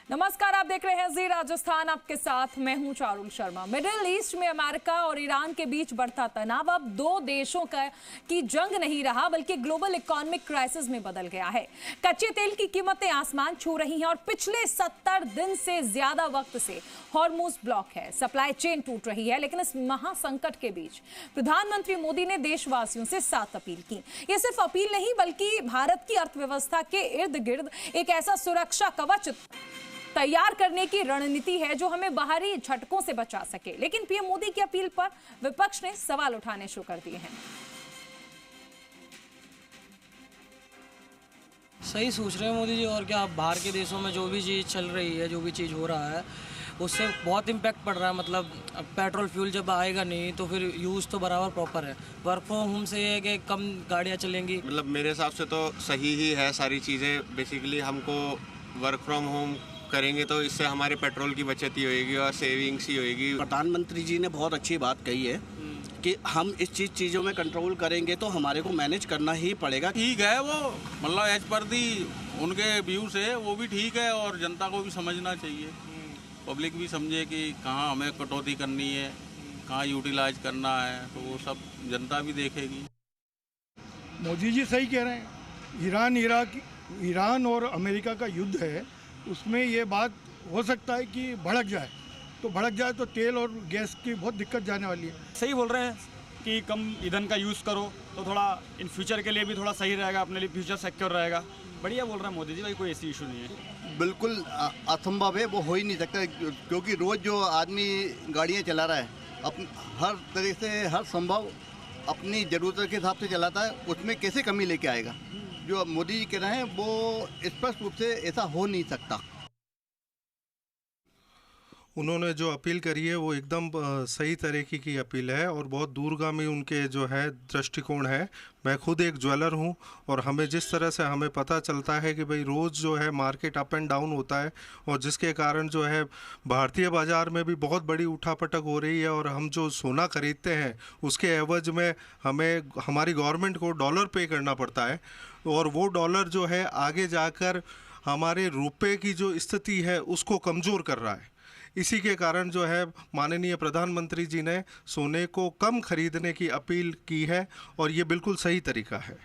नमस्कार, आप देख रहे हैं जी राजस्थान। आपके साथ मैं हूं चारुल शर्मा। मिडिल ईस्ट में अमेरिका और ईरान के बीच बढ़ता तनाव अब दो देशों की जंग नहीं रहा, बल्कि ग्लोबल इकोनॉमिक क्राइसिस में बदल गया है। कच्चे तेल की कीमतें आसमान छू रही हैं और पिछले 70 दिन से ज्यादा वक्त से हॉर्मुज ब्लॉक है। सप्लाई चेन टूट रही है। लेकिन इस महासंकट के बीच प्रधानमंत्री मोदी ने देशवासियों से साथ अपील की। ये सिर्फ अपील नहीं, बल्कि भारत की अर्थव्यवस्था के इर्द गिर्द एक ऐसा सुरक्षा कवच तैयार करने की रणनीति है जो हमें बाहरी झटकों से बचा सके। लेकिन पीएम मोदी की अपील पर विपक्ष ने सवाल उठाने शुरू कर दिए हैं। सही सोच रहे हैं मोदी जी। और क्या, बाहर के देशों में जो भी चीज़ चल रही है, जो भी चीज़ हो रहा है, उससे बहुत इम्पैक्ट पड़ रहा है। मतलब पेट्रोल फ्यूल जब आएगा नहीं तो फिर यूज़ तो बराबर प्रॉपर है। वर्क फ्रॉम होम से ये है कि कम गाड़ियाँ चलेंगी। मतलब मेरे हिसाब से तो सही ही है सारी चीज़ें। बेसिकली हमको वर्क फ्रॉम होम करेंगे तो इससे हमारे पेट्रोल की बचत ही होएगी और सेविंग्स ही होएगी। प्रधानमंत्री जी ने बहुत अच्छी बात कही है कि हम इस चीज़ों में कंट्रोल करेंगे तो हमारे को मैनेज करना ही पड़ेगा। ठीक है, वो मतलब एज पर दी उनके व्यू से वो भी ठीक है और जनता को भी समझना चाहिए। पब्लिक भी समझे कि कहाँ हमें कटौती करनी है, कहाँ यूटिलाइज करना है, तो वो सब जनता भी देखेगी। मोदी जी सही कह रहे हैं। ईरान और अमेरिका का युद्ध है, उसमें ये बात हो सकता है कि भड़क जाए तो तेल और गैस की बहुत दिक्कत जाने वाली है। सही बोल रहे हैं कि कम ईंधन का यूज़ करो तो थोड़ा इन फ्यूचर के लिए भी थोड़ा सही रहेगा, अपने लिए फ्यूचर सिक्योर रहेगा। बढ़िया बोल रहे हैं मोदी जी, भाई कोई ऐसी इशू नहीं है। बिल्कुल असंभव है, वो हो ही नहीं सकता, क्योंकि रोज़ जो आदमी गाड़ियाँ चला रहा है हर तरह से हर संभव अपनी ज़रूरत के हिसाब से चलाता है, उसमें कैसे कमी लेके आएगा। जो मोदी जी कह रहे हैं वो स्पष्ट रूप से ऐसा हो नहीं सकता। उन्होंने जो अपील करी है वो एकदम सही तरीके की अपील है और बहुत दूरगामी उनके जो है दृष्टिकोण है। मैं खुद एक ज्वेलर हूं और हमें जिस तरह से हमें पता चलता है कि भाई रोज़ जो है मार्केट अप एंड डाउन होता है और जिसके कारण जो है भारतीय बाज़ार में भी बहुत बड़ी उठापटक हो रही है और हम जो सोना खरीदते हैं उसके एवज में हमें हमारी गवर्नमेंट को डॉलर पे करना पड़ता है और वो डॉलर जो है आगे जाकर हमारे रुपये की जो स्थिति है उसको कमज़ोर कर रहा है। इसी के कारण जो है माननीय प्रधानमंत्री जी ने सोने को कम खरीदने की अपील की है और ये बिल्कुल सही तरीका है।